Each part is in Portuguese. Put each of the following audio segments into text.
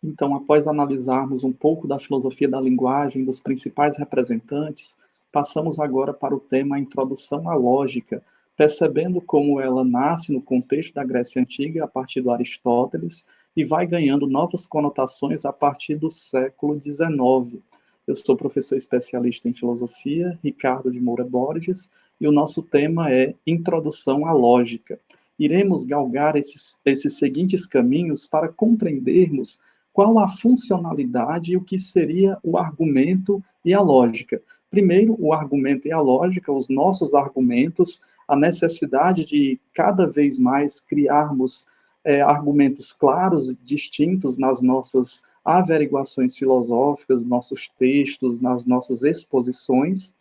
Então, após analisarmos um pouco da filosofia da linguagem, dos principais representantes, passamos agora para o tema Introdução à Lógica, percebendo como ela nasce no contexto da Grécia Antiga, a partir do Aristóteles, e vai ganhando novas conotações a partir do século XIX. Eu sou professor especialista em filosofia, Ricardo de Moura Borges, e o nosso tema é Introdução à Lógica. Iremos galgar esses seguintes caminhos para compreendermos qual a funcionalidade e o que seria o argumento e a lógica. Primeiro, o argumento e a lógica, os nossos argumentos, a necessidade de cada vez mais criarmos argumentos claros e distintos nas nossas averiguações filosóficas, nossos textos, nas nossas exposições,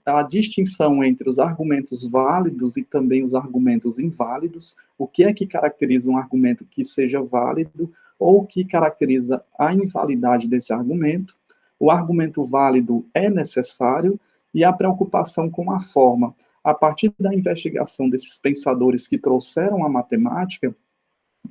a distinção entre os argumentos válidos e também os argumentos inválidos, o que é que caracteriza um argumento que seja válido ou que caracteriza a invalidade desse argumento. O argumento válido é necessário e a preocupação com a forma. A partir da investigação desses pensadores que trouxeram a matemática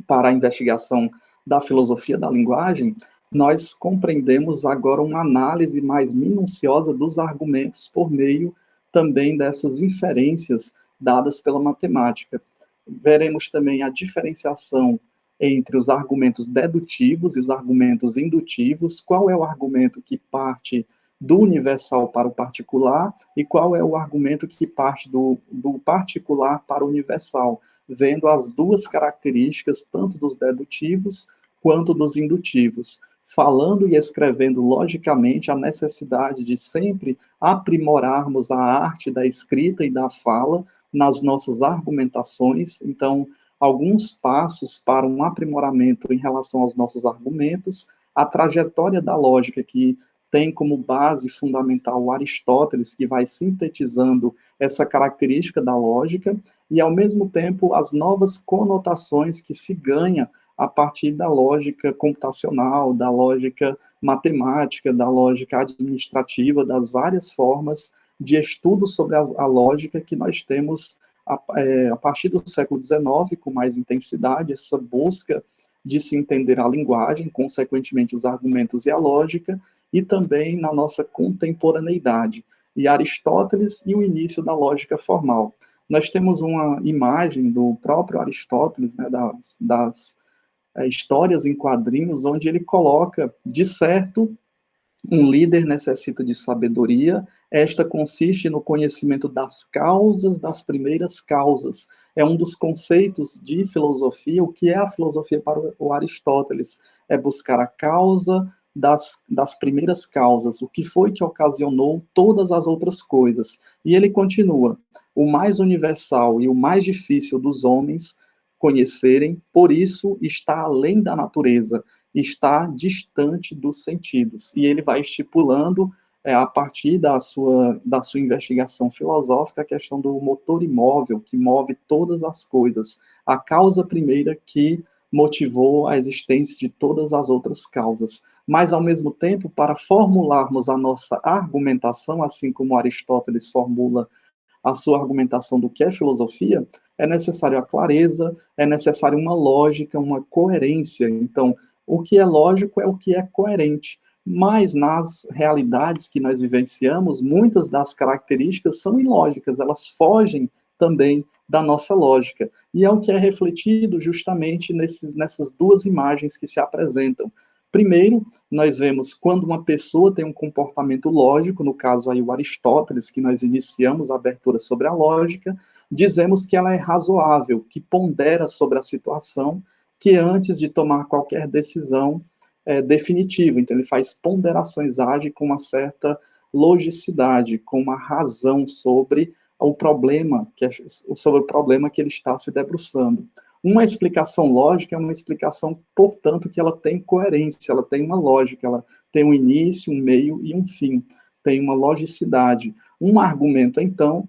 para a investigação da filosofia da linguagem, nós compreendemos agora uma análise mais minuciosa dos argumentos por meio também dessas inferências dadas pela matemática. Veremos também a diferenciação entre os argumentos dedutivos e os argumentos indutivos, qual é o argumento que parte do universal para o particular e qual é o argumento que parte do particular para o universal, vendo as duas características, tanto dos dedutivos quanto dos indutivos, falando e escrevendo logicamente a necessidade de sempre aprimorarmos a arte da escrita e da fala nas nossas argumentações. Então, alguns passos para um aprimoramento em relação aos nossos argumentos, a trajetória da lógica que tem como base fundamental o Aristóteles, que vai sintetizando essa característica da lógica, e, ao mesmo tempo, as novas conotações que se ganha a partir da lógica computacional, da lógica matemática, da lógica administrativa, das várias formas de estudo sobre a lógica que nós temos a partir do século XIX, com mais intensidade, essa busca de se entender a linguagem, consequentemente os argumentos e a lógica, e também na nossa contemporaneidade, e Aristóteles e o início da lógica formal. Nós temos uma imagem do próprio Aristóteles, né, das histórias em quadrinhos, onde ele coloca, de certo, um líder necessita de sabedoria, esta consiste no conhecimento das causas das primeiras causas. É um dos conceitos de filosofia. O que é a filosofia para o Aristóteles? É buscar a causa das primeiras causas, o que foi que ocasionou todas as outras coisas. E ele continua: o mais universal e o mais difícil dos homens conhecerem, por isso está além da natureza, está distante dos sentidos. E ele vai estipulando, a partir da sua investigação filosófica, a questão do motor imóvel, que move todas as coisas, a causa primeira que motivou a existência de todas as outras causas. Mas, ao mesmo tempo, para formularmos a nossa argumentação, assim como Aristóteles formula a sua argumentação do que é filosofia, é necessário a clareza, é necessário uma lógica, uma coerência. Então, o que é lógico é o que é coerente. Mas nas realidades que nós vivenciamos, muitas das características são ilógicas, elas fogem também da nossa lógica. E é o que é refletido justamente nessas duas imagens que se apresentam. Primeiro, nós vemos quando uma pessoa tem um comportamento lógico, no caso aí o Aristóteles, que nós iniciamos a abertura sobre a lógica, dizemos que ela é razoável, que pondera sobre a situação, que antes de tomar qualquer decisão definitiva. Então, ele faz ponderações, age com uma certa logicidade, com uma razão sobre o problema que ele está se debruçando. Uma explicação lógica é uma explicação, portanto, que ela tem coerência, ela tem uma lógica, ela tem um início, um meio e um fim, tem uma logicidade. Um argumento, então,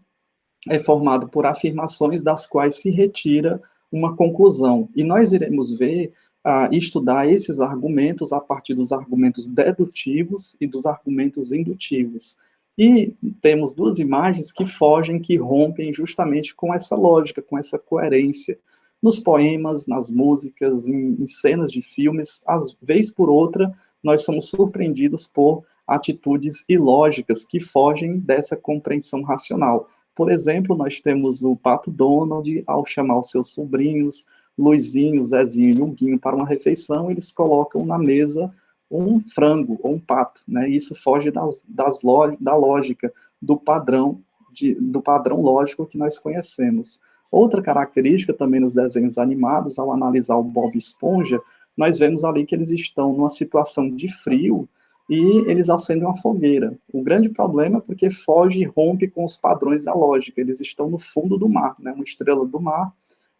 é formado por afirmações das quais se retira uma conclusão. E nós iremos ver, estudar esses argumentos a partir dos argumentos dedutivos e dos argumentos indutivos. E temos duas imagens que fogem, que rompem justamente com essa lógica, com essa coerência. nos poemas, nas músicas, em cenas de filmes, às vez por outra, nós somos surpreendidos por atitudes ilógicas que fogem dessa compreensão racional. Por exemplo, nós temos o Pato Donald, ao chamar os seus sobrinhos, Luizinho, Zezinho e Huguinho, para uma refeição, eles colocam na mesa um frango ou um pato, né? Isso foge da lógica, do padrão lógico que nós conhecemos. Outra característica também nos desenhos animados, ao analisar o Bob Esponja, nós vemos ali que eles estão numa situação de frio e eles acendem uma fogueira. O grande problema é porque foge e rompe com os padrões da lógica. Eles estão no fundo do mar, né? Uma estrela do mar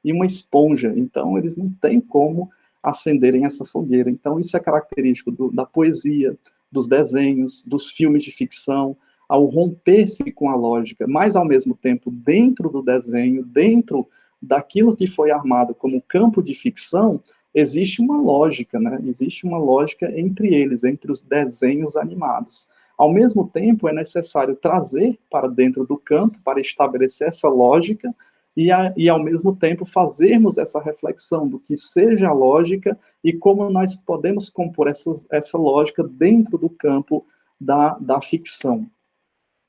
e uma esponja. Então, eles não têm como acenderem essa fogueira. Então, isso é característico da poesia, dos desenhos, dos filmes de ficção, ao romper-se com a lógica, mas, ao mesmo tempo, dentro do desenho, dentro daquilo que foi armado como campo de ficção, existe uma lógica, né? Existe uma lógica entre eles, entre os desenhos animados. Ao mesmo tempo, é necessário trazer para dentro do campo, para estabelecer essa lógica, e ao mesmo tempo fazermos essa reflexão do que seja a lógica e como nós podemos compor essa lógica dentro do campo da ficção.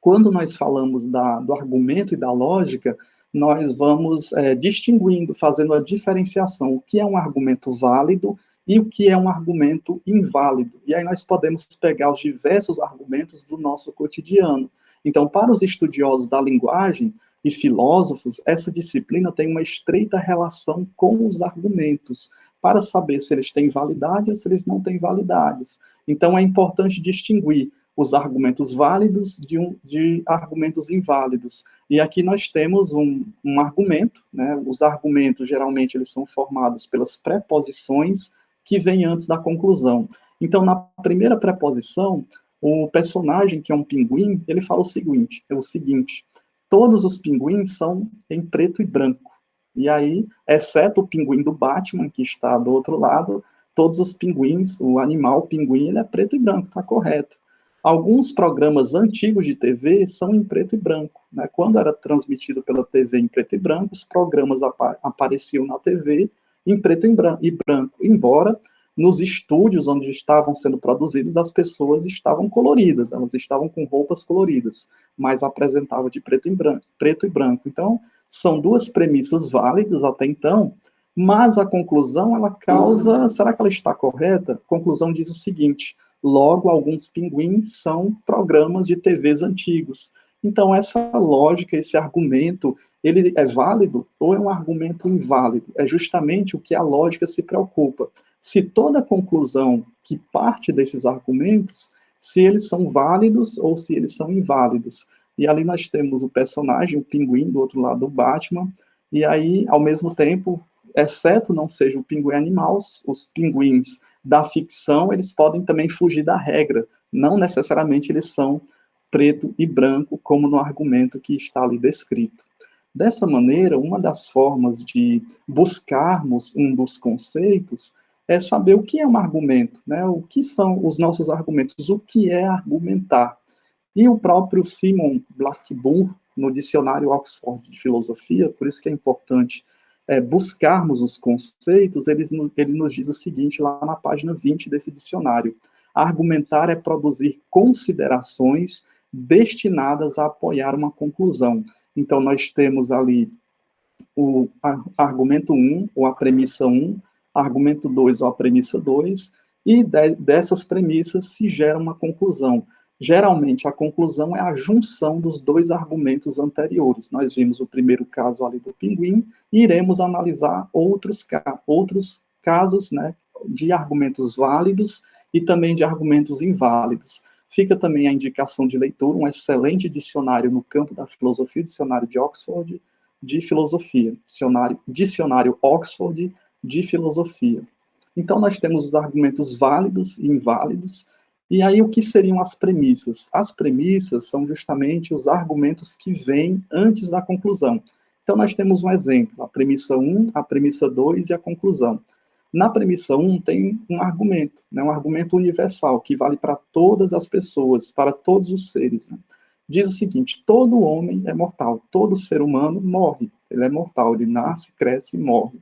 Quando nós falamos do argumento e da lógica, nós vamos distinguindo, fazendo a diferenciação, o que é um argumento válido e o que é um argumento inválido. E aí nós podemos pegar os diversos argumentos do nosso cotidiano. Então, para os estudiosos da linguagem e filósofos, essa disciplina tem uma estreita relação com os argumentos, para saber se eles têm validade ou se eles não têm validades. Então, é importante distinguir os argumentos válidos de argumentos inválidos. E aqui nós temos um argumento, né? Os argumentos, geralmente, eles são formados pelas preposições que vêm antes da conclusão. Então, na primeira preposição, o personagem, que é um pinguim, ele fala o seguinte, todos os pinguins são em preto e branco. E aí, exceto o pinguim do Batman, que está do outro lado, todos os pinguins, o animal pinguim, ele é preto e branco, está correto. Alguns programas antigos de TV são em preto e branco, né? Quando era transmitido pela TV em preto e branco, os programas apareciam na TV em preto e branco, embora nos estúdios onde estavam sendo produzidos as pessoas estavam coloridas, elas estavam com roupas coloridas, mas apresentava de preto e branco. Então, são duas premissas válidas até então, mas a conclusão, ela causa, será que ela está correta? A conclusão diz o seguinte: logo, alguns pinguins são programas de TVs antigos. Então, essa lógica, esse argumento, ele é válido ou é um argumento inválido? É justamente o que a lógica se preocupa. Se toda conclusão que parte desses argumentos, se eles são válidos ou se eles são inválidos. E ali nós temos o personagem, o pinguim, do outro lado do Batman, e aí, ao mesmo tempo, exceto não seja o pinguim animal, os pinguins da ficção, eles podem também fugir da regra. Não necessariamente eles são preto e branco, como no argumento que está ali descrito. Dessa maneira, uma das formas de buscarmos um dos conceitos é saber o que é um argumento, né? O que são os nossos argumentos, o que é argumentar. E o próprio Simon Blackburn, no dicionário Oxford de Filosofia, por isso que é importante buscarmos os conceitos, ele nos diz o seguinte, lá na página 20 desse dicionário: argumentar é produzir considerações destinadas a apoiar uma conclusão. Então, nós temos ali o argumento 1, ou a premissa 1, argumento 2, ou a premissa 2, e dessas premissas se gera uma conclusão. Geralmente, a conclusão é a junção dos dois argumentos anteriores. Nós vimos o primeiro caso ali do pinguim, e iremos analisar outros casos, né, de argumentos válidos e também de argumentos inválidos. Fica também a indicação de leitura, um excelente dicionário no campo da filosofia, dicionário de Oxford de filosofia, dicionário Oxford de filosofia. Então, nós temos os argumentos válidos e inválidos. E aí, o que seriam as premissas? As premissas são justamente os argumentos que vêm antes da conclusão. Então, nós temos um exemplo, a premissa 1, a premissa 2 e a conclusão. Na premissa 1 tem um argumento, né, um argumento universal, que vale para todas as pessoas, para todos os seres. Né? Diz o seguinte: todo homem é mortal, todo ser humano morre, ele é mortal, ele nasce, cresce e morre.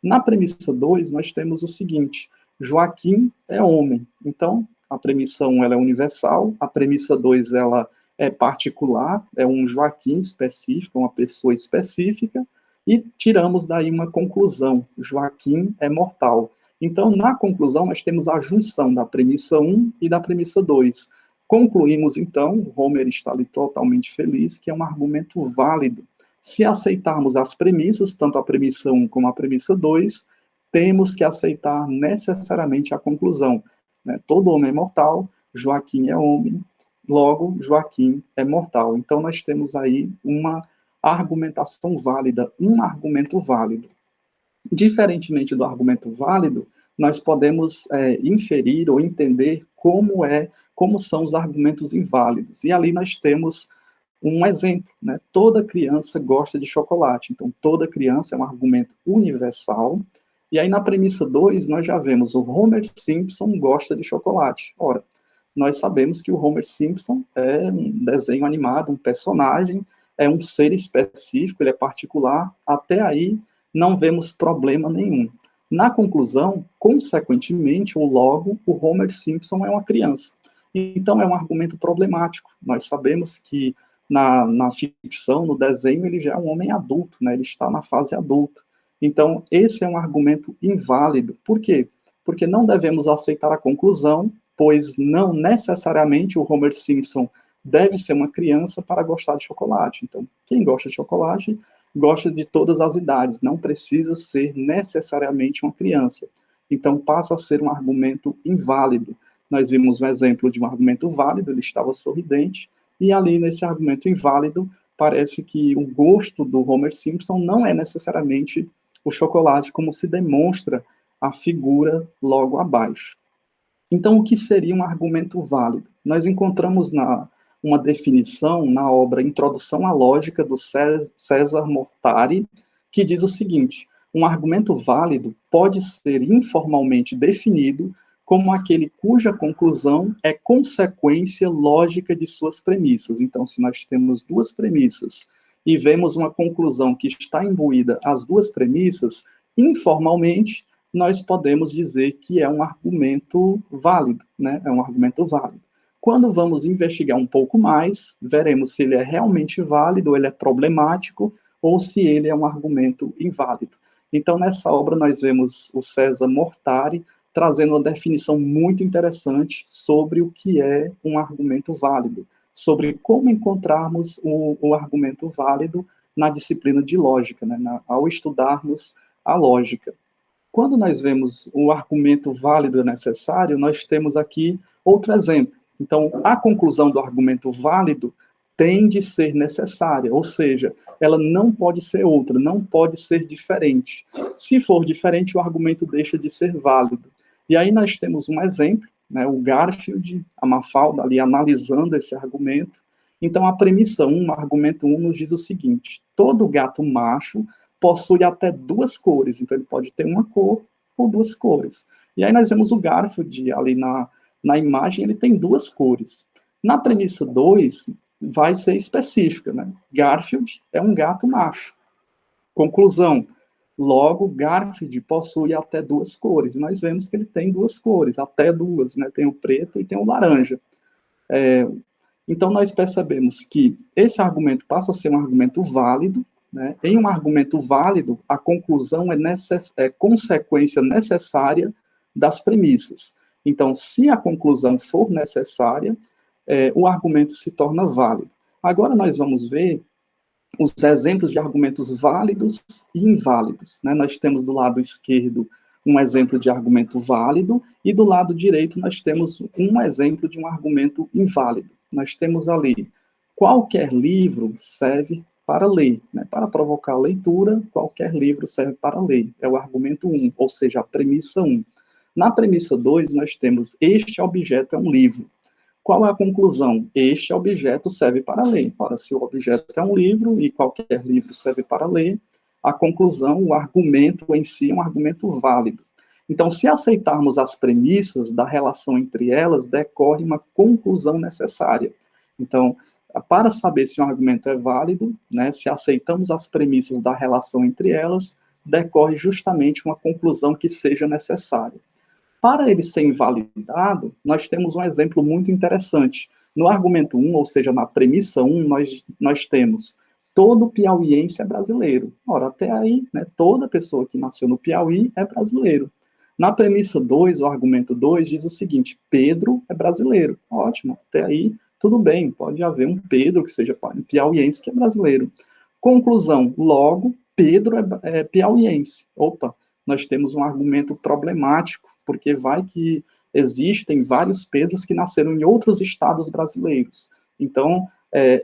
Na premissa 2, nós temos o seguinte: Joaquim é homem. Então, a premissa 1 ela é universal, a premissa 2 ela é particular, é um Joaquim específico, uma pessoa específica, e tiramos daí uma conclusão: Joaquim é mortal. Então, na conclusão, nós temos a junção da premissa 1 e da premissa 2. Concluímos, então, Homer está ali totalmente feliz, que é um argumento válido. Se aceitarmos as premissas, tanto a premissa 1 como a premissa 2, temos que aceitar necessariamente a conclusão. Né? Todo homem é mortal, Joaquim é homem, logo, Joaquim é mortal. Então, nós temos aí uma argumentação válida, um argumento válido. Diferentemente do argumento válido, nós podemos inferir ou entender como são os argumentos inválidos. E ali nós temos um exemplo, né? Toda criança gosta de chocolate, então toda criança é um argumento universal. E aí na premissa 2, nós já vemos o Homer Simpson gosta de chocolate. Ora, nós sabemos que o Homer Simpson é um desenho animado, um personagem, é um ser específico, ele é particular, até aí não vemos problema nenhum. Na conclusão, consequentemente, ou logo, o Homer Simpson é uma criança. Então é um argumento problemático. Nós sabemos que na ficção, no desenho, ele já é um homem adulto, né? Ele está na fase adulta. Então, esse é um argumento inválido. Por quê? Porque não devemos aceitar a conclusão, pois não necessariamente o Homer Simpson deve ser uma criança para gostar de chocolate. Então, quem gosta de chocolate gosta de todas as idades, não precisa ser necessariamente uma criança. Então, passa a ser um argumento inválido. Nós vimos um exemplo de um argumento válido, ele estava sorridente, e ali nesse argumento inválido, parece que o gosto do Homer Simpson não é necessariamente o chocolate, como se demonstra a figura logo abaixo. Então, o que seria um argumento válido? Nós encontramos uma definição na obra Introdução à Lógica, do César Mortari, que diz o seguinte: um argumento válido pode ser informalmente definido como aquele cuja conclusão é consequência lógica de suas premissas. Então, se nós temos duas premissas e vemos uma conclusão que está imbuída às duas premissas, informalmente, nós podemos dizer que é um argumento válido, né? É um argumento válido. Quando vamos investigar um pouco mais, veremos se ele é realmente válido, ou ele é problemático, ou se ele é um argumento inválido. Então, nessa obra, nós vemos o César Mortari trazendo uma definição muito interessante sobre o que é um argumento válido, sobre como encontrarmos o argumento válido na disciplina de lógica, né? Ao estudarmos a lógica. Quando nós vemos o argumento válido e necessário, nós temos aqui outro exemplo. Então, a conclusão do argumento válido tem de ser necessária, ou seja, ela não pode ser outra, não pode ser diferente. Se for diferente, o argumento deixa de ser válido. E aí nós temos um exemplo, né, o Garfield, a Mafalda ali analisando esse argumento. Então, a premissa 1, o argumento 1 nos diz o seguinte: todo gato macho possui até duas cores, então ele pode ter uma cor ou duas cores. E aí nós vemos o Garfield ali na imagem, ele tem duas cores. Na premissa 2, vai ser específica, né? Garfield é um gato macho. Conclusão: logo, Garfield possui até duas cores. E nós vemos que ele tem duas cores, até duas, né? Tem o preto e tem o laranja. Então, nós percebemos que esse argumento passa a ser um argumento válido, né? Em um argumento válido, a conclusão é consequência necessária das premissas. Então, se a conclusão for necessária, o argumento se torna válido. Agora nós vamos ver os exemplos de argumentos válidos e inválidos, né? Nós temos do lado esquerdo um exemplo de argumento válido e do lado direito nós temos um exemplo de um argumento inválido. Nós temos ali: qualquer livro serve para ler, né? Para provocar a leitura, qualquer livro serve para ler. É o argumento 1, ou seja, a premissa 1. Na premissa 2, nós temos: este objeto é um livro. Qual é a conclusão? Este objeto serve para ler. Ora, se o objeto é um livro e qualquer livro serve para ler, a conclusão, o argumento em si é um argumento válido. Então, se aceitarmos as premissas da relação entre elas, decorre uma conclusão necessária. Então, para saber se um argumento é válido, né, se aceitamos as premissas da relação entre elas, decorre justamente uma conclusão que seja necessária. Para ele ser invalidado, nós temos um exemplo muito interessante. No argumento 1, ou seja, na premissa 1, nós temos todo piauiense é brasileiro. Ora, até aí, né, toda pessoa que nasceu no Piauí é brasileiro. Na premissa 2, o argumento 2 diz o seguinte: Pedro é brasileiro. Ótimo, até aí tudo bem, pode haver um Pedro que seja piauiense que é brasileiro. Conclusão, logo, Pedro é piauiense. Opa, nós temos um argumento problemático, porque vai que existem vários Pedros que nasceram em outros estados brasileiros. Então,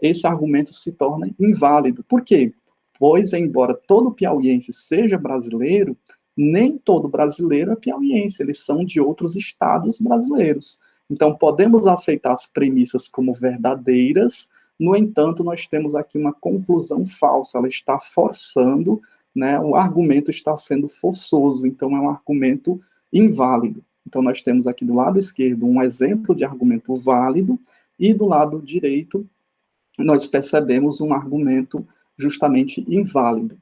esse argumento se torna inválido. Por quê? Pois, embora todo piauiense seja brasileiro, nem todo brasileiro é piauiense, eles são de outros estados brasileiros. Então, podemos aceitar as premissas como verdadeiras, no entanto, nós temos aqui uma conclusão falsa, ela está forçando, né, o argumento está sendo forçoso, então é um argumento inválido. Então, nós temos aqui do lado esquerdo um exemplo de argumento válido, e do lado direito, nós percebemos um argumento justamente inválido.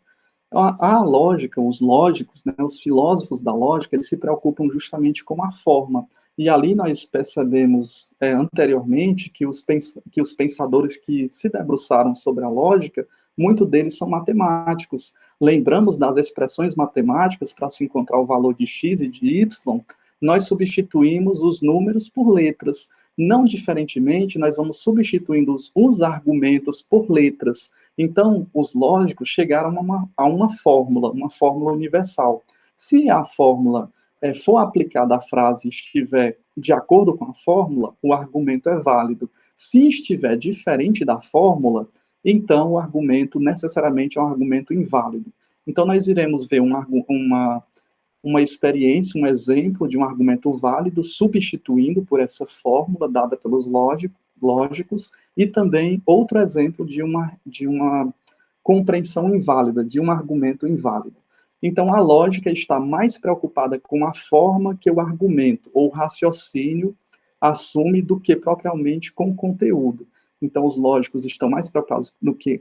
A lógica, os lógicos, né, os filósofos da lógica, eles se preocupam justamente com a forma. E ali nós percebemos anteriormente que os pensadores que se debruçaram sobre a lógica, muitos deles são matemáticos. Lembramos das expressões matemáticas para se encontrar o valor de x e de y, nós substituímos os números por letras. Não diferentemente, nós vamos substituindo os argumentos por letras. Então, os lógicos chegaram a uma fórmula universal. Se a fórmula for aplicada à frase e estiver de acordo com a fórmula, o argumento é válido. Se estiver diferente da fórmula, então o argumento necessariamente é um argumento inválido. Então, nós iremos ver uma experiência, um exemplo de um argumento válido, substituindo por essa fórmula dada pelos lógicos, e também outro exemplo de uma compreensão inválida, de um argumento inválido. Então, a lógica está mais preocupada com a forma que o argumento ou raciocínio assume do que propriamente com o conteúdo. Então, os lógicos estão mais preocupados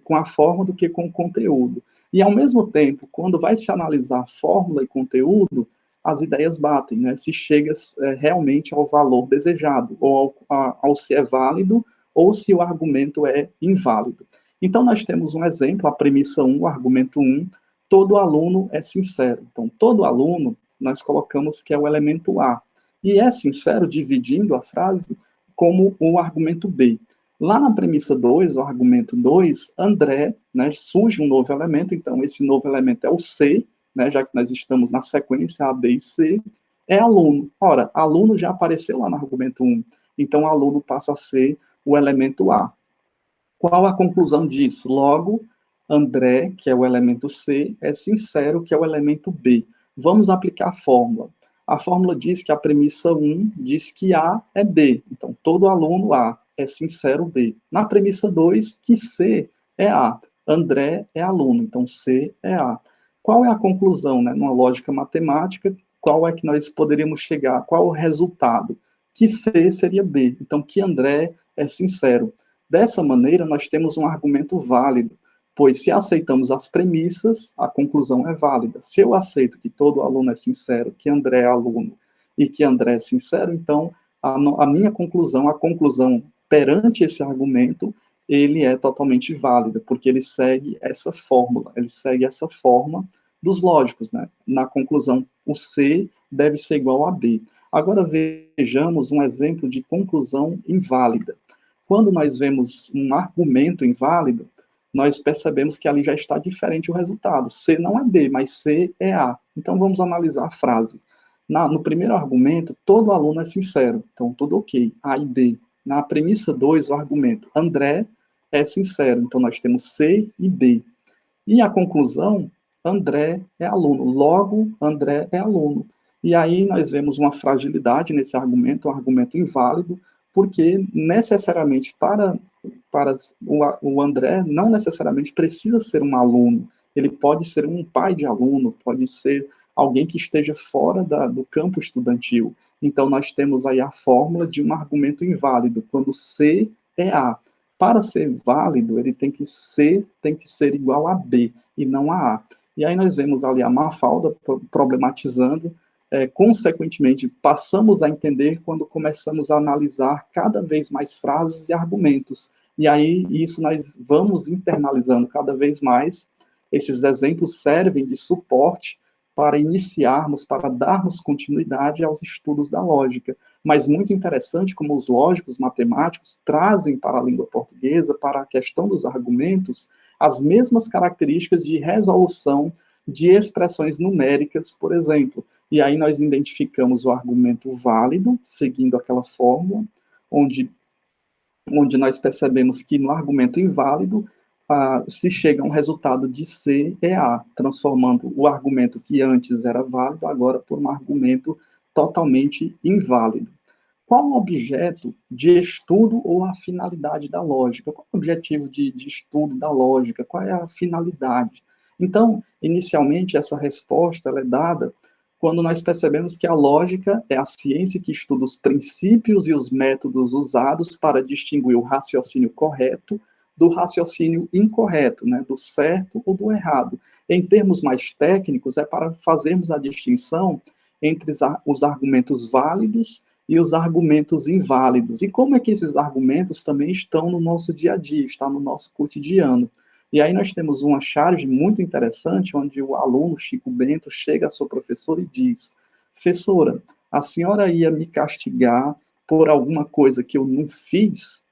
com a forma do que com o conteúdo. E, ao mesmo tempo, quando vai se analisar fórmula e conteúdo, as ideias batem, né? Se chega realmente ao valor desejado, ou ao se é válido, ou se o argumento é inválido. Então, nós temos um exemplo, a premissa 1, o argumento 1, todo aluno é sincero. Então, todo aluno, nós colocamos que é o elemento A. E é sincero dividindo a frase como o argumento B. Lá na premissa 2, o argumento 2, André, né, surge um novo elemento, então esse novo elemento é o C, né, já que nós estamos na sequência A, B e C, é aluno. Ora, aluno já apareceu lá no argumento 1, então aluno passa a ser o elemento A. Qual a conclusão disso? Logo, André, que é o elemento C, é sincero, que é o elemento B. Vamos aplicar a fórmula. A fórmula diz que a premissa 1 diz que A é B. Então, todo aluno A é sincero B. Na premissa 2, que C é A. André é aluno, então C é A. Qual é a conclusão, né? Numa lógica matemática, qual é que nós poderíamos chegar? Qual o resultado? Que C seria B. Então, que André é sincero. Dessa maneira, nós temos um argumento válido, pois se aceitamos as premissas, a conclusão é válida. Se eu aceito que todo aluno é sincero, que André é aluno e que André é sincero, então a minha conclusão, a conclusão perante esse argumento, ele é totalmente válida, porque ele segue essa fórmula, ele segue essa forma dos lógicos, né? Na conclusão, o C deve ser igual a B. Agora vejamos um exemplo de conclusão inválida. Quando nós vemos um argumento inválido, nós percebemos que ali já está diferente o resultado. C não é B, mas C é A. Então vamos analisar a frase. No primeiro argumento, todo aluno é sincero. Então, tudo ok. A e B. Na premissa 2, o argumento André é sincero. Então, nós temos C e B. E a conclusão, André é aluno. Logo, André é aluno. E aí nós vemos uma fragilidade nesse argumento, um argumento inválido, porque necessariamente para o André não necessariamente precisa ser um aluno, ele pode ser um pai de aluno, pode ser alguém que esteja fora do campo estudantil. Então nós temos aí a fórmula de um argumento inválido, quando C é A. Para ser válido, ele tem que ser igual a B e não a A. E aí nós vemos ali a Mafalda problematizando, consequentemente, passamos a entender quando começamos a analisar cada vez mais frases e argumentos. E aí, isso nós vamos internalizando cada vez mais. Esses exemplos servem de suporte para iniciarmos, para darmos continuidade aos estudos da lógica. Mas muito interessante como os lógicos matemáticos trazem para a língua portuguesa, para a questão dos argumentos, as mesmas características de resolução de expressões numéricas, por exemplo. E aí nós identificamos o argumento válido, seguindo aquela fórmula, onde nós percebemos que no argumento inválido se chega a um resultado de C é A, transformando o argumento que antes era válido agora por um argumento totalmente inválido. Qual o objeto de estudo ou a finalidade da lógica? Qual é o objetivo de estudo da lógica? Qual é a finalidade? Então, inicialmente, essa resposta ela é dada quando nós percebemos que a lógica é a ciência que estuda os princípios e os métodos usados para distinguir o raciocínio correto do raciocínio incorreto, né, do certo ou do errado. Em termos mais técnicos, é para fazermos a distinção entre os argumentos válidos e os argumentos inválidos. E como é que esses argumentos também estão no nosso dia a dia, está no nosso cotidiano. E aí nós temos uma charge muito interessante, onde o aluno, Chico Bento, chega à sua professora e diz: professora, a senhora ia me castigar por alguma coisa que eu não fiz?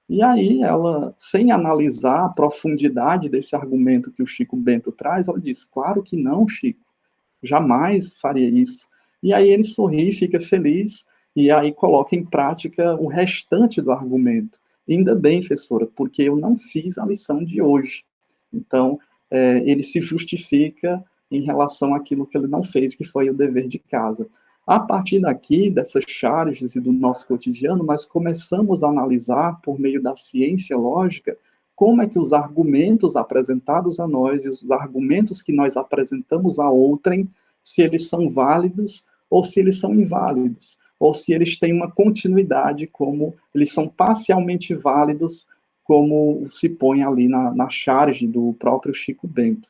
E aí ela, sem analisar a profundidade desse argumento que o Chico Bento traz, ela diz: claro que não, Chico, jamais faria isso. E aí ele sorri, fica feliz, e aí coloca em prática o restante do argumento. Ainda bem, professora, porque eu não fiz a lição de hoje. Então, ele se justifica em relação àquilo que ele não fez, que foi o dever de casa. A partir daqui, dessas charges e do nosso cotidiano, nós começamos a analisar, por meio da ciência lógica, como é que os argumentos apresentados a nós e os argumentos que nós apresentamos a outrem, se eles são válidos ou se eles são inválidos, ou se eles têm uma continuidade, como eles são parcialmente válidos, como se põe ali na charge do próprio Chico Bento.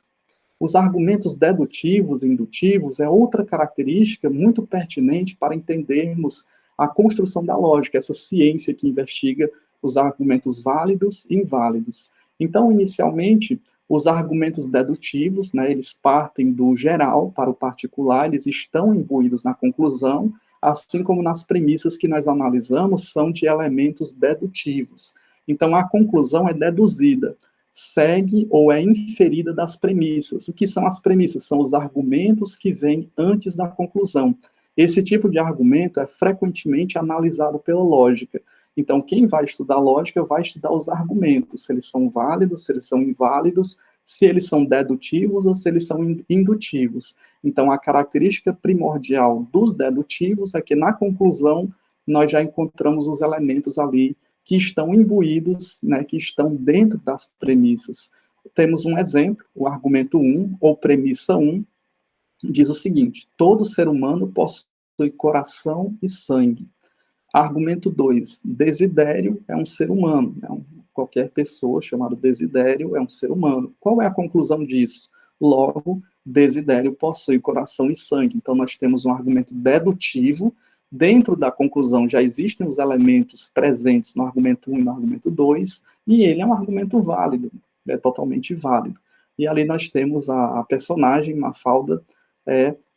Os argumentos dedutivos e indutivos é outra característica muito pertinente para entendermos a construção da lógica, essa ciência que investiga os argumentos válidos e inválidos. Então, inicialmente, os argumentos dedutivos, né, eles partem do geral para o particular, eles estão imbuídos na conclusão, assim como nas premissas que nós analisamos, são de elementos dedutivos. Então, a conclusão é deduzida, segue ou é inferida das premissas. O que são as premissas? São os argumentos que vêm antes da conclusão. Esse tipo de argumento é frequentemente analisado pela lógica. Então, quem vai estudar lógica vai estudar os argumentos, se eles são válidos, se eles são inválidos, se eles são dedutivos ou se eles são indutivos. Então, a característica primordial dos dedutivos é que, na conclusão, nós já encontramos os elementos ali que estão imbuídos, né, que estão dentro das premissas. Temos um exemplo, o argumento 1, ou premissa 1, diz o seguinte: todo ser humano possui coração e sangue. Argumento 2, Desidério é um ser humano, qualquer pessoa chamada Desidério é um ser humano. Qual é a conclusão disso? Logo, Desidério possui coração e sangue. Então, nós temos um argumento dedutivo. Dentro da conclusão já existem os elementos presentes no argumento 1 e no argumento 2, e ele é um argumento válido, é totalmente válido. E ali nós temos a personagem Mafalda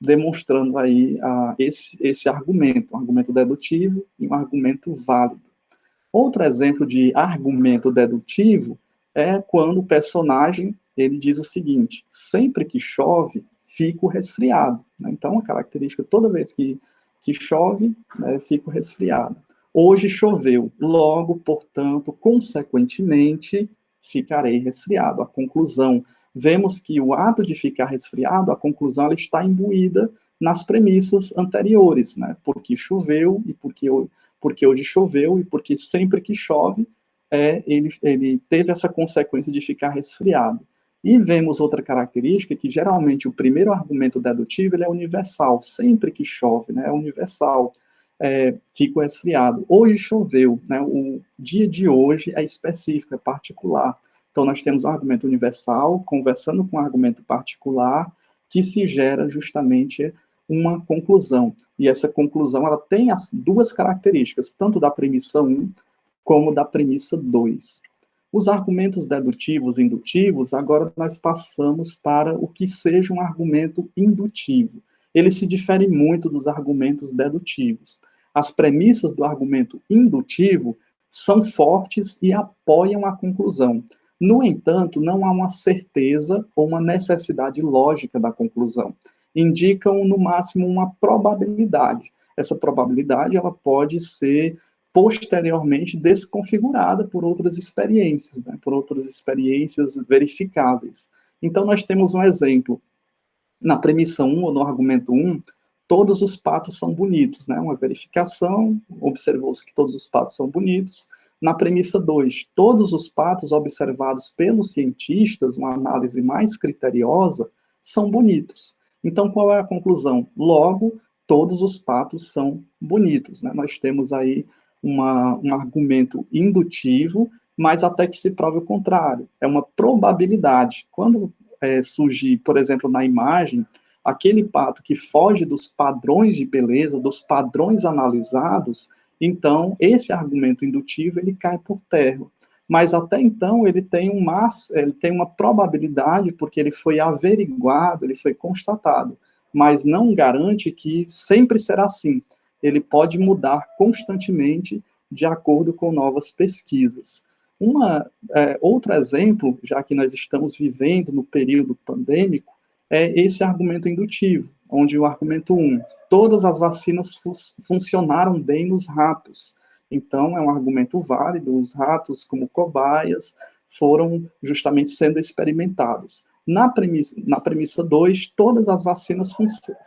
demonstrando aí esse argumento, um argumento dedutivo e um argumento válido. Outro exemplo de argumento dedutivo é quando o personagem ele diz o seguinte: sempre que chove, fico resfriado. Então, a característica, toda vez que chove, fico resfriado. Hoje choveu, logo, portanto, consequentemente, ficarei resfriado. A conclusão, vemos que o ato de ficar resfriado, a conclusão ela está imbuída nas premissas anteriores, né? Porque choveu e porque hoje choveu e porque sempre que chove, ele teve essa consequência de ficar resfriado. E vemos outra característica, que geralmente o primeiro argumento dedutivo ele é universal, sempre que chove, né, é universal, fico resfriado. Hoje choveu, né, o dia de hoje é específico, é particular. Então, nós temos um argumento universal conversando com um argumento particular, que se gera justamente uma conclusão. E essa conclusão ela tem as duas características, tanto da premissa 1 como da premissa 2. Os argumentos dedutivos e indutivos, agora nós passamos para o que seja um argumento indutivo. Ele se difere muito dos argumentos dedutivos. As premissas do argumento indutivo são fortes e apoiam a conclusão. No entanto, não há uma certeza ou uma necessidade lógica da conclusão. Indicam, no máximo, uma probabilidade. Essa probabilidade ela pode ser posteriormente desconfigurada por outras experiências, né, por outras experiências verificáveis. Então, nós temos um exemplo. Na premissa 1, ou no argumento 1, todos os patos são bonitos, né? Uma verificação, observou-se que todos os patos são bonitos. Na premissa 2, todos os patos observados pelos cientistas, uma análise mais criteriosa, são bonitos. Então, qual é a conclusão? Logo, todos os patos são bonitos, né? Nós temos aí um argumento indutivo, mas até que se prove o contrário. É uma probabilidade. Quando surgir, por exemplo, na imagem, aquele pato que foge dos padrões de beleza, dos padrões analisados, então esse argumento indutivo ele cai por terra. Mas até então ele tem uma probabilidade, porque ele foi averiguado, ele foi constatado, mas não garante que sempre será assim. Ele pode mudar constantemente de acordo com novas pesquisas. Outro exemplo, já que nós estamos vivendo no período pandêmico, é esse argumento indutivo, onde o argumento 1, todas as vacinas funcionaram bem nos ratos. Então, é um argumento válido, os ratos, como cobaias, foram justamente sendo experimentados. Na premissa 2, todas as vacinas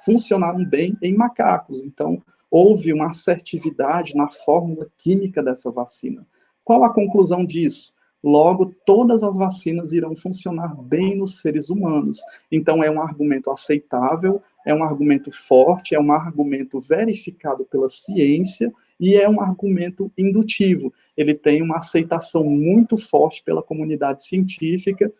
funcionaram bem em macacos, então, houve uma assertividade na fórmula química dessa vacina. Qual a conclusão disso? Logo, todas as vacinas irão funcionar bem nos seres humanos. Então, é um argumento aceitável, é um argumento forte, é um argumento verificado pela ciência e é um argumento indutivo. Ele tem uma aceitação muito forte pela comunidade científica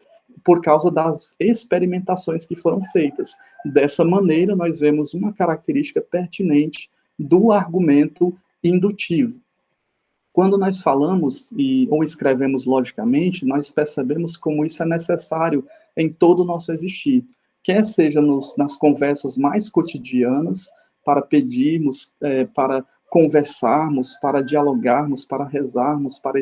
por causa das experimentações que foram feitas. Dessa maneira, nós vemos uma característica pertinente do argumento indutivo. Quando nós falamos ou escrevemos logicamente, nós percebemos como isso é necessário em todo o nosso existir, quer seja nas conversas mais cotidianas, para pedirmos, para conversarmos, para dialogarmos, para rezarmos, para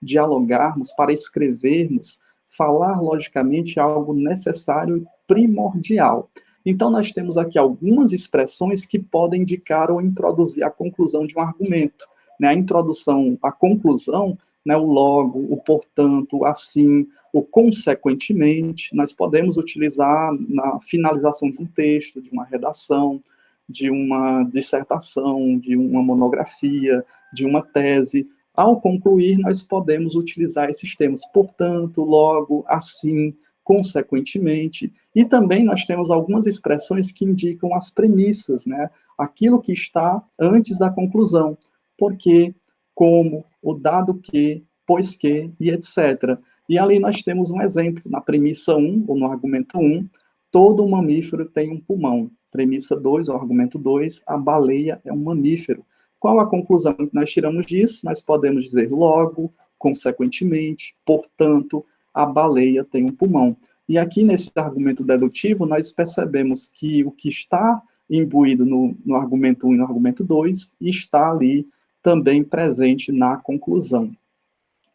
dialogarmos, para escrevermos, falar logicamente é algo necessário e primordial. Então, nós temos aqui algumas expressões que podem indicar ou introduzir a conclusão de um argumento. Né, a introdução, a conclusão, né, o logo, o portanto, assim, o consequentemente, nós podemos utilizar na finalização de um texto, de uma redação, de uma dissertação, de uma monografia, de uma tese. Ao concluir, nós podemos utilizar esses termos, portanto, logo, assim, consequentemente, e também nós temos algumas expressões que indicam as premissas, né, aquilo que está antes da conclusão. Porque, como, o dado que, pois que, e etc. E ali nós temos um exemplo, na premissa 1, ou no argumento 1, todo mamífero tem um pulmão. Premissa 2, ou argumento 2, a baleia é um mamífero. Qual a conclusão que nós tiramos disso? Nós podemos dizer logo, consequentemente, portanto, a baleia tem um pulmão. E aqui nesse argumento dedutivo, nós percebemos que o que está imbuído no argumento 1 e no argumento 2 está ali também presente na conclusão.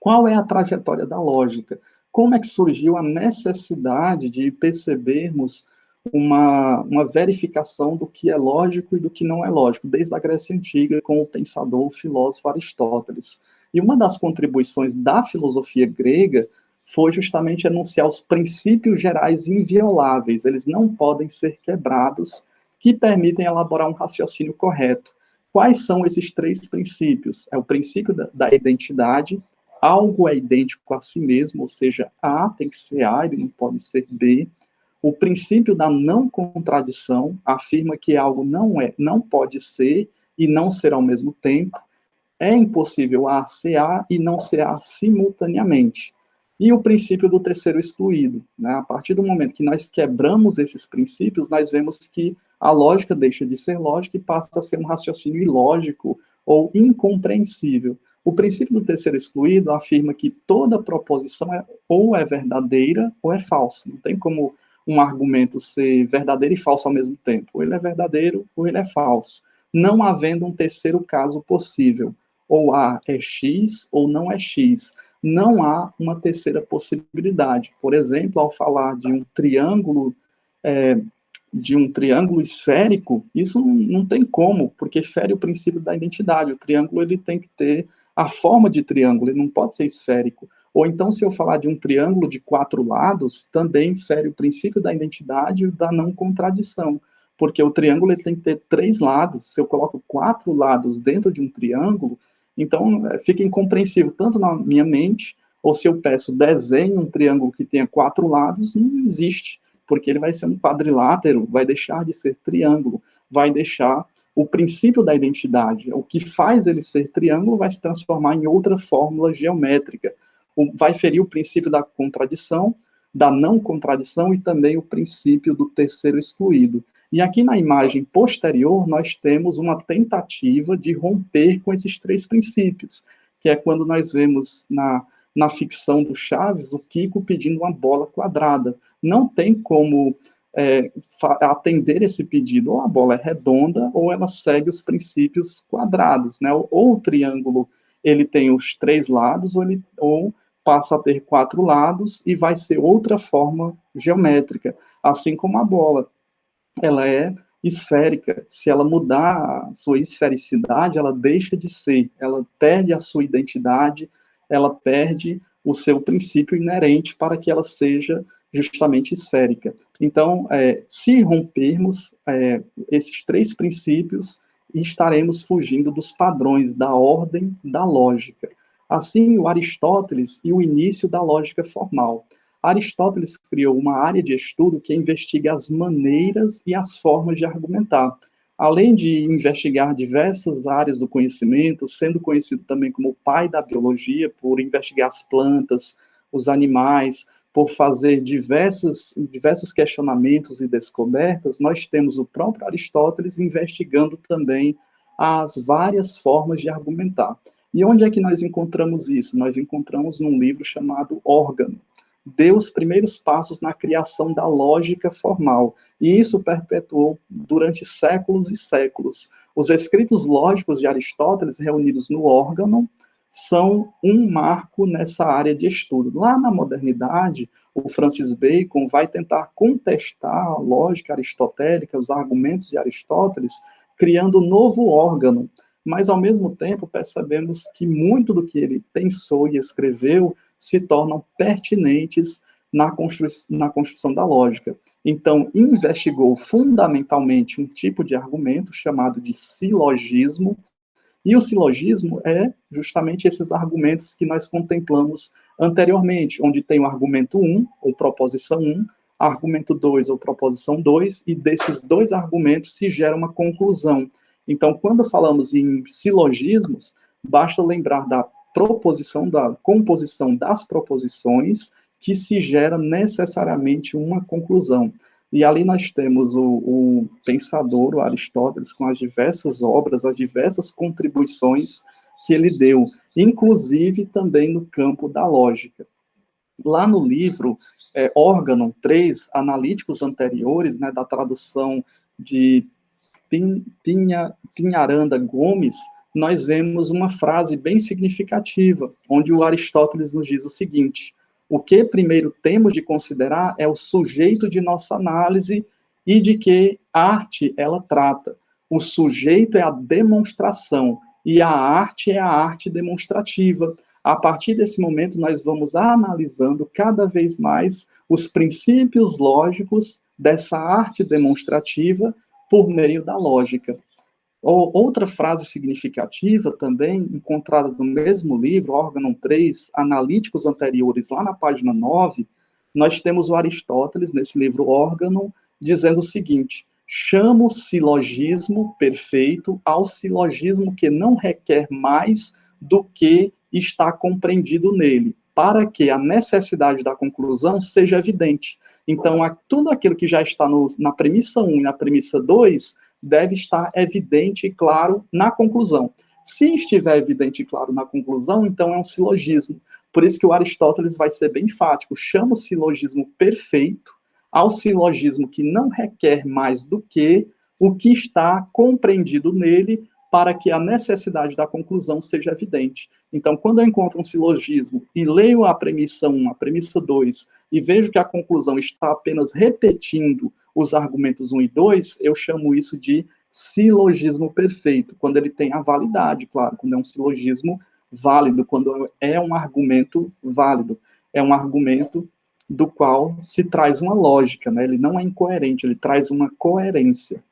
Qual é a trajetória da lógica? Como é que surgiu a necessidade de percebermos uma verificação do que é lógico e do que não é lógico, desde a Grécia Antiga, com o pensador, o filósofo Aristóteles. E uma das contribuições da filosofia grega foi justamente enunciar os princípios gerais invioláveis, eles não podem ser quebrados, que permitem elaborar um raciocínio correto. Quais são esses três princípios? É o princípio da identidade, algo é idêntico a si mesmo, ou seja, A tem que ser A, ele não pode ser B. O princípio da não contradição afirma que algo não pode ser e não ser ao mesmo tempo. É impossível A ser A e não ser A simultaneamente. e o princípio do terceiro excluído. Né? A partir do momento que nós quebramos esses princípios, nós vemos que a lógica deixa de ser lógica e passa a ser um raciocínio ilógico ou incompreensível. O princípio do terceiro excluído afirma que toda proposição ou é verdadeira ou é falsa. Não tem como um argumento ser verdadeiro e falso ao mesmo tempo. Ou ele é verdadeiro ou ele é falso. Não havendo um terceiro caso possível. Ou A é X ou não é X. Não há uma terceira possibilidade. Por exemplo, ao falar de um triângulo esférico, isso não tem como, porque fere o princípio da identidade. O triângulo ele tem que ter a forma de triângulo, ele não pode ser esférico. Ou então, se eu falar de um triângulo de 4 lados, também fere o princípio da identidade e da não contradição, porque o triângulo ele tem que ter 3 lados. Se eu coloco 4 lados dentro de um triângulo, então fica incompreensível tanto na minha mente, ou se eu peço desenhe um triângulo que tenha 4 lados, não existe, porque ele vai ser um quadrilátero, vai deixar de ser triângulo, vai deixar o princípio da identidade, o que faz ele ser triângulo vai se transformar em outra fórmula geométrica, vai ferir o princípio da contradição, da não contradição e também o princípio do terceiro excluído. E aqui na imagem posterior, nós temos uma tentativa de romper com esses 3 princípios, que é quando nós vemos na ficção do Chaves o Kiko pedindo uma bola quadrada. Não tem como atender esse pedido, ou a bola é redonda, ou ela segue os princípios quadrados, né? Ou o triângulo ele tem os 3 lados, ou passa a ter 4 lados e vai ser outra forma geométrica, assim como a bola. Ela é esférica. Se ela mudar a sua esfericidade, ela deixa de ser, ela perde a sua identidade, ela perde o seu princípio inerente para que ela seja justamente esférica. Então, se rompermos esses 3 princípios, estaremos fugindo dos padrões da ordem da lógica. Assim, o Aristóteles e o início da lógica formal. Aristóteles criou uma área de estudo que investiga as maneiras e as formas de argumentar. Além de investigar diversas áreas do conhecimento, sendo conhecido também como o pai da biologia, por investigar as plantas, os animais, por fazer diversos questionamentos e descobertas, nós temos o próprio Aristóteles investigando também as várias formas de argumentar. E onde é que nós encontramos isso? Nós encontramos num livro chamado Órgano. Deu os primeiros passos na criação da lógica formal, e isso perpetuou durante séculos e séculos. Os escritos lógicos de Aristóteles, reunidos no Órgano, são um marco nessa área de estudo. Lá na modernidade, o Francis Bacon vai tentar contestar a lógica aristotélica, os argumentos de Aristóteles, criando um novo órgão, mas ao mesmo tempo percebemos que muito do que ele pensou e escreveu se tornam pertinentes na construção da lógica. Então, investigou fundamentalmente um tipo de argumento chamado de silogismo, e o silogismo é justamente esses argumentos que nós contemplamos anteriormente, onde tem o argumento 1, ou proposição 1, argumento 2, ou proposição 2, e desses 2 argumentos se gera uma conclusão. Então, quando falamos em silogismos, basta lembrar da proposição, da composição das proposições, que se gera necessariamente uma conclusão. E ali nós temos o pensador, o Aristóteles, com as diversas obras, as diversas contribuições que ele deu, inclusive também no campo da lógica. Lá no livro Órgano 3, Analíticos Anteriores, né, da tradução de Pinharanda Gomes, nós vemos uma frase bem significativa, onde o Aristóteles nos diz o seguinte: o que primeiro temos de considerar é o sujeito de nossa análise e de que arte ela trata. O sujeito é a demonstração e a arte é a arte demonstrativa. A partir desse momento, nós vamos analisando cada vez mais os princípios lógicos dessa arte demonstrativa por meio da lógica. Outra frase significativa também, encontrada no mesmo livro, Órgano 3, Analíticos Anteriores, lá na página 9, nós temos o Aristóteles, nesse livro Órgano, dizendo o seguinte: chamo silogismo perfeito ao silogismo que não requer mais do que está compreendido nele. para que a necessidade da conclusão seja evidente. Então, tudo aquilo que já está na premissa 1 e na premissa 2 deve estar evidente e claro na conclusão. Se estiver evidente e claro na conclusão, então é um silogismo. Por isso que o Aristóteles vai ser bem enfático, chama o silogismo perfeito ao silogismo que não requer mais do que o que está compreendido nele para que a necessidade da conclusão seja evidente. Então, quando eu encontro um silogismo e leio a premissa 1, a premissa 2, e vejo que a conclusão está apenas repetindo os argumentos 1 e 2, eu chamo isso de silogismo perfeito, quando ele tem a validade, claro, quando é um silogismo válido, quando é um argumento válido, é um argumento do qual se traz uma lógica, né? Ele não é incoerente, ele traz uma coerência.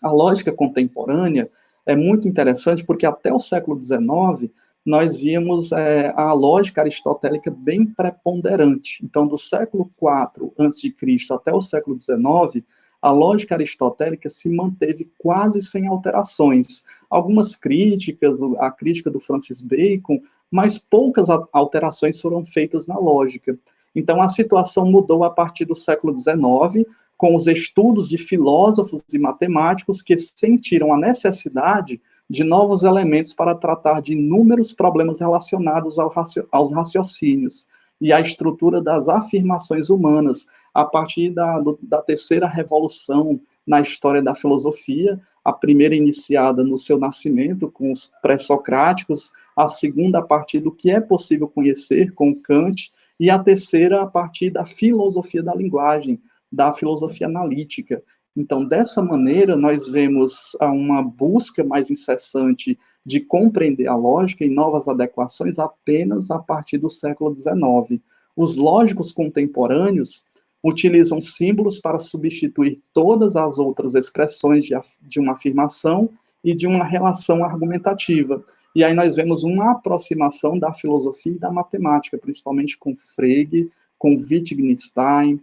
A lógica contemporânea é muito interessante porque até o século XIX nós víamos a lógica aristotélica bem preponderante. Então, do século IV a.C. até o século XIX, a lógica aristotélica se manteve quase sem alterações. Algumas críticas, a crítica do Francis Bacon, mas poucas alterações foram feitas na lógica. Então, a situação mudou a partir do século XIX, com os estudos de filósofos e matemáticos que sentiram a necessidade de novos elementos para tratar de inúmeros problemas relacionados aos raciocínios e à estrutura das afirmações humanas, a partir da terceira revolução na história da filosofia, a primeira iniciada no seu nascimento, com os pré-socráticos, a segunda a partir do que é possível conhecer, com Kant, e a terceira a partir da filosofia da linguagem, da filosofia analítica. Então, dessa maneira, nós vemos uma busca mais incessante de compreender a lógica em novas adequações apenas a partir do século XIX. Os lógicos contemporâneos utilizam símbolos para substituir todas as outras expressões de uma afirmação e de uma relação argumentativa. E aí nós vemos uma aproximação da filosofia e da matemática, principalmente com Frege, com Wittgenstein,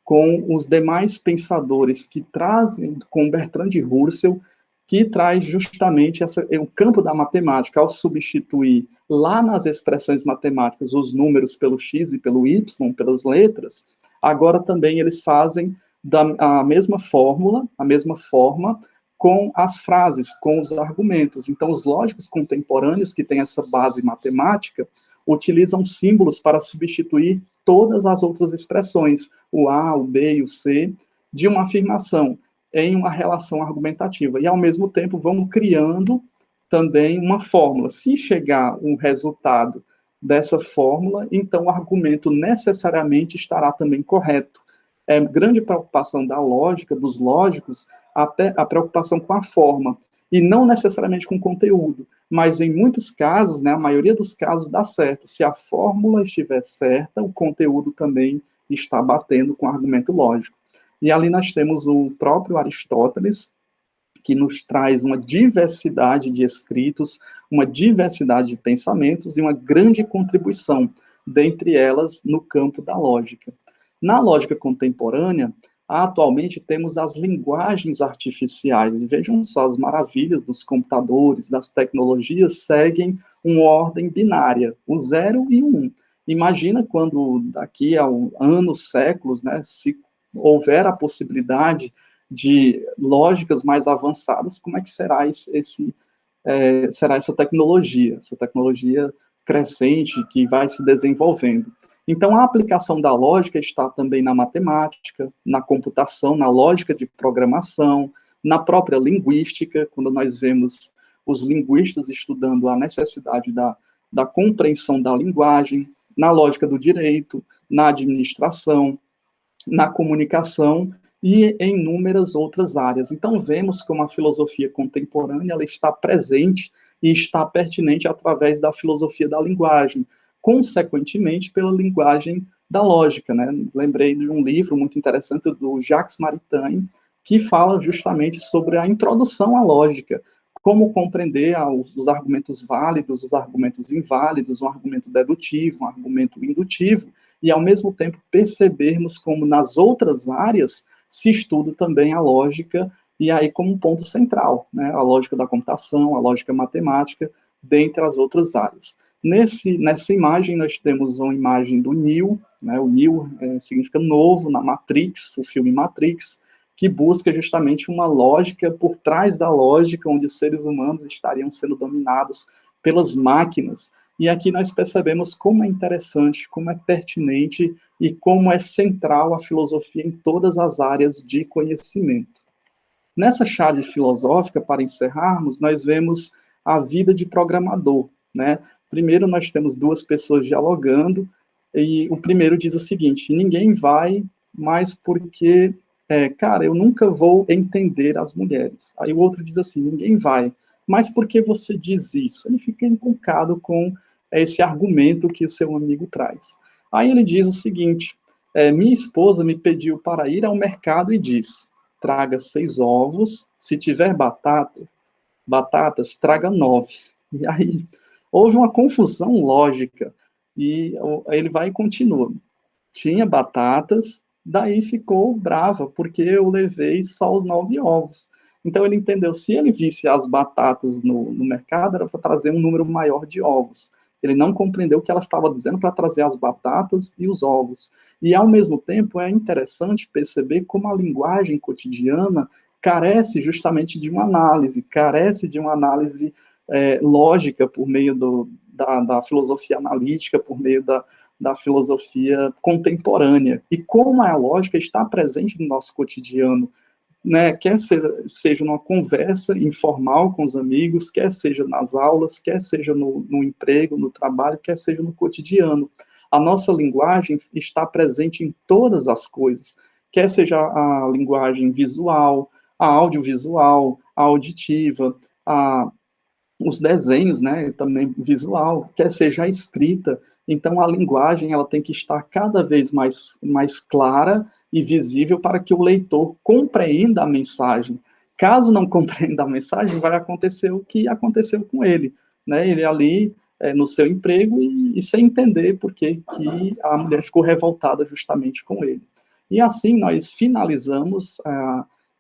com os demais pensadores que trazem, com Bertrand Russell, que traz justamente o campo da matemática, ao substituir lá nas expressões matemáticas os números pelo x e pelo y, pelas letras, agora também eles fazem a mesma fórmula, a mesma forma, com as frases, com os argumentos. Então, os lógicos contemporâneos, que têm essa base matemática, utilizam símbolos para substituir todas as outras expressões, o A, o B e o C, de uma afirmação em uma relação argumentativa. E, ao mesmo tempo, vão criando também uma fórmula. Se chegar um resultado dessa fórmula, então o argumento necessariamente estará também correto. É grande preocupação da lógica, dos lógicos, a preocupação com a forma, e não necessariamente com o conteúdo. Mas em muitos casos, né, a maioria dos casos dá certo. Se a fórmula estiver certa, o conteúdo também está batendo com o argumento lógico. E ali nós temos o próprio Aristóteles, que nos traz uma diversidade de escritos, uma diversidade de pensamentos e uma grande contribuição, dentre elas no campo da lógica. Na lógica contemporânea, atualmente temos as linguagens artificiais, e vejam só, as maravilhas dos computadores, das tecnologias, seguem uma ordem binária, o 0 e o 1. Imagina quando daqui a anos, séculos, né, se houver a possibilidade de lógicas mais avançadas, como é que será será essa tecnologia crescente que vai se desenvolvendo. Então, a aplicação da lógica está também na matemática, na computação, na lógica de programação, na própria linguística, quando nós vemos os linguistas estudando a necessidade da compreensão da linguagem, na lógica do direito, na administração, na comunicação e em inúmeras outras áreas. Então, vemos como a filosofia contemporânea ela está presente e está pertinente através da filosofia da linguagem, consequentemente pela linguagem da lógica, né? Lembrei de um livro muito interessante do Jacques Maritain, que fala justamente sobre a introdução à lógica, como compreender os argumentos válidos, os argumentos inválidos, um argumento dedutivo, um argumento indutivo, e ao mesmo tempo percebermos como nas outras áreas se estuda também a lógica, e aí como um ponto central, né? A lógica da computação, a lógica matemática, dentre as outras áreas. Nessa imagem, nós temos uma imagem do Neo, né? O Neo significa novo na Matrix, o filme Matrix, que busca justamente uma lógica por trás da lógica, onde os seres humanos estariam sendo dominados pelas máquinas. E aqui nós percebemos como é interessante, como é pertinente e como é central a filosofia em todas as áreas de conhecimento. Nessa chave filosófica, para encerrarmos, nós vemos a vida de programador, né? Primeiro, nós temos duas pessoas dialogando, e o primeiro diz o seguinte: ninguém vai mais porque, cara, eu nunca vou entender as mulheres. Aí o outro diz assim: ninguém vai, mas por que você diz isso? Ele fica encucado com esse argumento que o seu amigo traz. Aí ele diz o seguinte: minha esposa me pediu para ir ao mercado e disse: traga 6 ovos, se tiver batatas, traga 9. E aí houve uma confusão lógica, e ele vai e continua. Tinha batatas, daí ficou brava, porque eu levei só os 9 ovos. Então ele entendeu, se ele visse as batatas no mercado, era para trazer um número maior de ovos. Ele não compreendeu o que ela estava dizendo para trazer as batatas e os ovos. E, ao mesmo tempo, é interessante perceber como a linguagem cotidiana carece justamente de uma análise, carece de uma análise lógica por meio da filosofia analítica, por meio da filosofia contemporânea. E como a lógica está presente no nosso cotidiano, né, quer seja numa conversa informal com os amigos, quer seja nas aulas, quer seja no emprego, no trabalho, quer seja no cotidiano. A nossa linguagem está presente em todas as coisas, quer seja a linguagem visual, a audiovisual, a auditiva, os desenhos, né, também visual, quer seja a escrita. Então, a linguagem ela tem que estar cada vez mais clara e visível para que o leitor compreenda a mensagem. Caso não compreenda a mensagem, vai acontecer o que aconteceu com ele, né? Ele ali no seu emprego e sem entender por que a mulher ficou revoltada justamente com ele. E assim nós finalizamos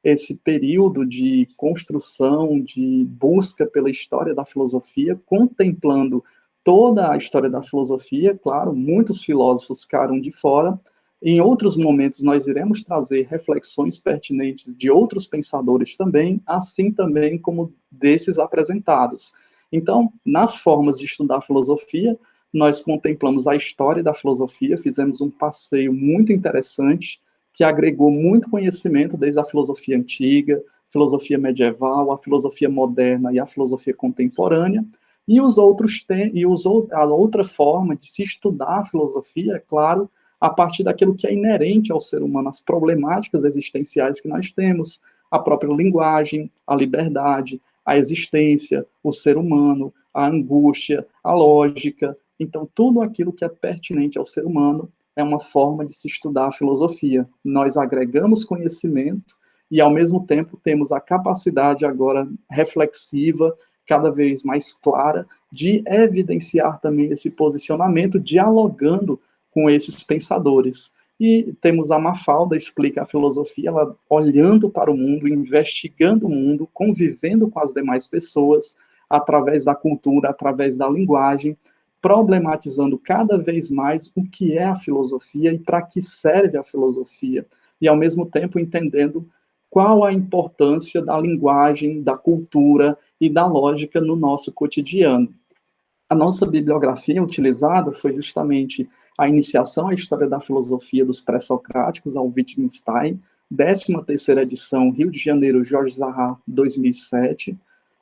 esse período de construção, de busca pela história da filosofia, contemplando toda a história da filosofia. Claro, muitos filósofos ficaram de fora. Em outros momentos, nós iremos trazer reflexões pertinentes de outros pensadores também, assim também como desses apresentados. Então, nas formas de estudar filosofia, nós contemplamos a história da filosofia, fizemos um passeio muito interessante, que agregou muito conhecimento desde a filosofia antiga, filosofia medieval, a filosofia moderna e a filosofia contemporânea, e a outra forma de se estudar a filosofia, é claro, a partir daquilo que é inerente ao ser humano, as problemáticas existenciais que nós temos, a própria linguagem, a liberdade, a existência, o ser humano, a angústia, a lógica. Então, tudo aquilo que é pertinente ao ser humano é uma forma de se estudar a filosofia. Nós agregamos conhecimento e, ao mesmo tempo, temos a capacidade agora reflexiva, cada vez mais clara, de evidenciar também esse posicionamento, dialogando com esses pensadores. E temos a Mafalda, explica a filosofia, ela olhando para o mundo, investigando o mundo, convivendo com as demais pessoas, através da cultura, através da linguagem, problematizando cada vez mais o que é a filosofia e para que serve a filosofia, e ao mesmo tempo entendendo qual a importância da linguagem, da cultura e da lógica no nosso cotidiano. A nossa bibliografia utilizada foi justamente a Iniciação à História da Filosofia dos Pré-Socráticos, ao Wittgenstein, 13ª edição, Rio de Janeiro, Jorge Zaha, 2007,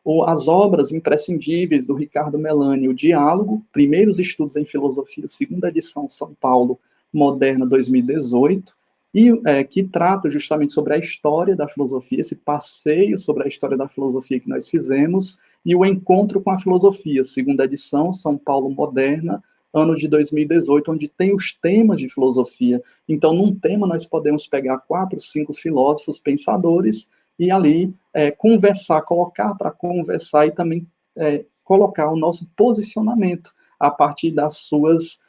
ou as obras imprescindíveis do Ricardo Melani, o Diálogo, Primeiros Estudos em Filosofia, 2ª edição, São Paulo, Moderna, 2018, e que trata justamente sobre a história da filosofia, esse passeio sobre a história da filosofia que nós fizemos, e o Encontro com a Filosofia, 2ª edição, São Paulo Moderna, ano de 2018, onde tem os temas de filosofia. Então, num tema, nós podemos pegar 4, 5 filósofos, pensadores, e ali conversar, colocar para conversar e também colocar o nosso posicionamento a partir das suas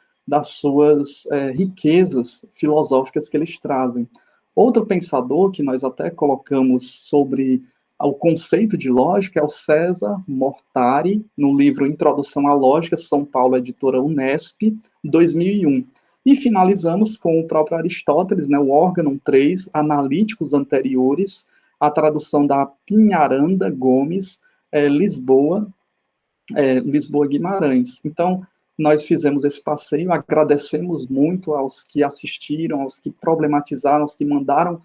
riquezas filosóficas que eles trazem. Outro pensador que nós até colocamos sobre o conceito de lógica é o César Mortari, no livro Introdução à Lógica, São Paulo, editora Unesp, 2001. E finalizamos com o próprio Aristóteles, né, o órgão 3, Analíticos Anteriores, a tradução da Pinharanda Gomes, Lisboa, Lisboa Guimarães. Então, nós fizemos esse passeio, agradecemos muito aos que assistiram, aos que problematizaram, aos que mandaram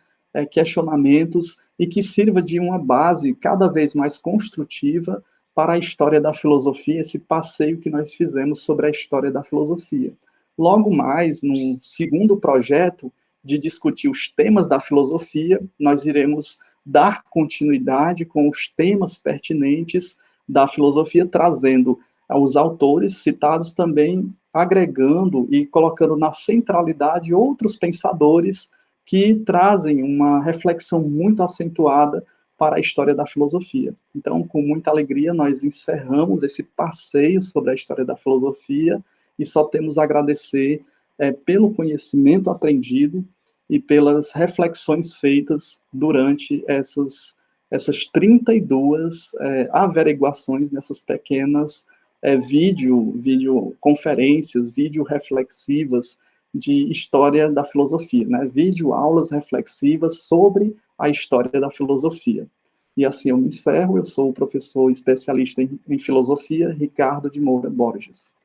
questionamentos, e que sirva de uma base cada vez mais construtiva para a história da filosofia, esse passeio que nós fizemos sobre a história da filosofia. Logo mais, no segundo projeto, de discutir os temas da filosofia, nós iremos dar continuidade com os temas pertinentes da filosofia, trazendo os autores citados, também agregando e colocando na centralidade outros pensadores que trazem uma reflexão muito acentuada para a história da filosofia. Então, com muita alegria, nós encerramos esse passeio sobre a história da filosofia e só temos a agradecer pelo conhecimento aprendido e pelas reflexões feitas durante essas 32 averiguações nessas pequenas videoconferências, vídeo reflexivas de história da filosofia, né? Vídeo aulas reflexivas sobre a história da filosofia. E assim eu me encerro, eu sou o professor especialista em filosofia, Ricardo de Moura Borges.